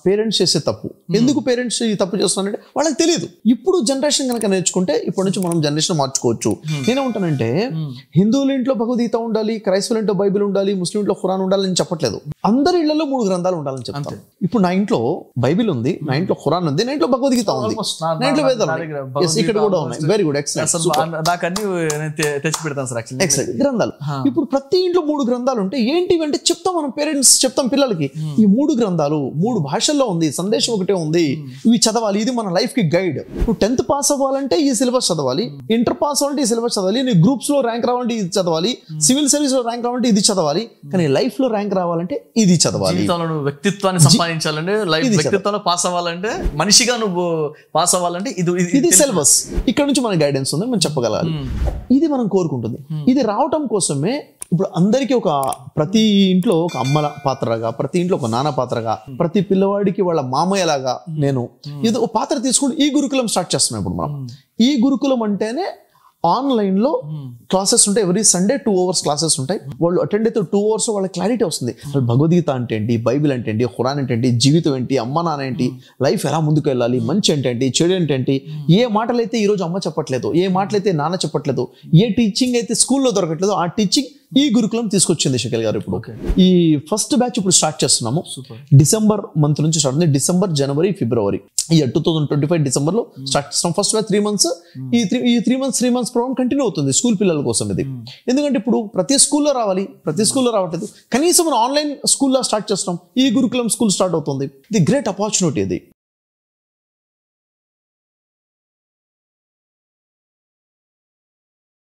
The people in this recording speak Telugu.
పేరెంట్స్ చేసే తప్పు. ఎందుకు పేరెంట్స్ ఈ తప్పు చేస్తున్నారంటే వాళ్ళకి తెలియదు. ఇప్పుడు జనరేషన్ కనుక నేర్చుకుంటే ఇప్పటి నుంచి మనం జనరేషన్ మార్చుకోవచ్చు. నేనేమంటానంటే హిందువుల ఇంట్లో భగవద్గీత ఉండాలి, క్రైస్తవుల ఇంట్లో బైబిల్ ఉండాలి, ముస్లిం ఇంట్లో ఖురాన్ ఉండాలని చెప్పట్లేదు. అందరి ఇళ్లలో 3 గ్రంథాలు ఉండాలని చెప్తాను. ఇప్పుడు నా ఇంట్లో బైబిల్ ఉంది, నా ఇంట్లో ఖురాన్ ఉంది, నా ఇంట్లో భగవద్గీత ఉంది, నా ఇంట్లో వేదాలు ఇక్కడ కూడా ఉన్నాయి. వెరీ గుడ్, ఎక్సలెంట్ గ్రంథాలు. ఇప్పుడు ప్రతి ఇంట్లో 3 గ్రంథాలు ఉంటే ఏంటి అంటే చెప్తాం, మనం పేరెంట్స్ చెప్తాం పిల్లలకి, ఈ 3 గ్రంథాలు 3 భాషల్లో ఉంది, సందేశం ఒకటే ఉంది, ఇవి చదవాలి, ఇది మన లైఫ్ కి గైడ్. ఇప్పుడు 10th పాస్ అవ్వాలంటే ఈ సిలబస్ చదవాలి, ఇంటర్ పాస్ అవ్వాలంటే ఈ సిలబస్ చదవాలి, నీ గ్రూప్స్ లో ర్యాంక్ రావాలంటే ఇది చదవాలి, సివిల్ సర్వీస్ లో ర్యాంక్ రావాలంటే ఇది చదవాలి, కానీ లైఫ్ లో ర్యాంక్ రావాలంటే ఇది చదవాలి. వ్యక్తిత్వాన్ని సంపాదించాలంటే, లైఫ్ వ్యక్తిత్వంలో పాస్ అవ్వాలంటే, మనిషిగా నువ్వు పాస్ అవ్వాలంటే ఇది సిలబస్. ఇక్కడ నుంచి మన గైడెన్స్ ఉంది, మనం చెప్పగలగాలి. ఇది మనం కోరుకుంటుంది. ఇది రావటం కోసమే ఇప్పుడు అందరికీ ప్రతి ఇంట్లో ఒక అమ్మల పాత్రగా, ప్రతి ఇంట్లో ఒక నాన్న పాత్రగా, ప్రతి పిల్లవాడికి వాళ్ళ మామయ్యలాగా నేను ఇది ఒక పాత్ర తీసుకుని ఈ గురుకులం స్టార్ట్ చేస్తున్నాం. ఇప్పుడు మనం ఈ గురుకులం అంటేనే ఆన్లైన్ లో క్లాసెస్ ఉంటాయి. ఎవ్రీ సండే 2 hours క్లాసెస్ ఉంటాయి. వాళ్ళు అటెండ్ అయితే 2 hours వాళ్ళ క్లారిటీ వస్తుంది. భగవద్గీత అంటే ఏంటి, బైబిల్ అంటే ఏంటి, ఖురాన్ అంటే ఏంటి, జీవితం ఏంటి, అమ్మ నాన్న ఏంటి, లైఫ్ ఎలా ముందుకు వెళ్ళాలి, మంచి ఏంటంటే, చెడు ఏంటంటే, ఏ మాటలైతే ఈరోజు అమ్మ చెప్పట్లేదు, ఏ మాటలైతే నాన్న చెప్పట్లేదు, ఏ టీచింగ్ అయితే స్కూల్లో దొరకట్లేదు, ఆ టీచింగ్ ఈ గురుకులం తీసుకొచ్చింది శకల్ గారు. ఇప్పుడు ఈ ఫస్ట్ బ్యాచ్ ఇప్పుడు స్టార్ట్ చేస్తున్నాము. డిసెంబర్ మంత్ నుంచి స్టార్ట్ ఉంది. డిసెంబర్, జనవరి, ఫిబ్రవరి ఈ 2025 డిసెంబర్ లో స్టార్ట్ చేస్తాం. First batch 3 months. ఈ 3 months ప్రోగ్రామ్ కంటిన్యూ అవుతుంది స్కూల్ పిల్లల కోసం. ఇది ఎందుకంటే ఇప్పుడు ప్రతి స్కూల్లో రావాలి, ప్రతి స్కూల్లో రావట్లేదు. కనీసం మనం ఆన్లైన్ స్కూల్లో స్టార్ట్ చేస్తాం. ఈ గురుకులం స్కూల్ స్టార్ట్ అవుతుంది. ఇది గ్రేట్ ఆపర్చునిటీ. ఇది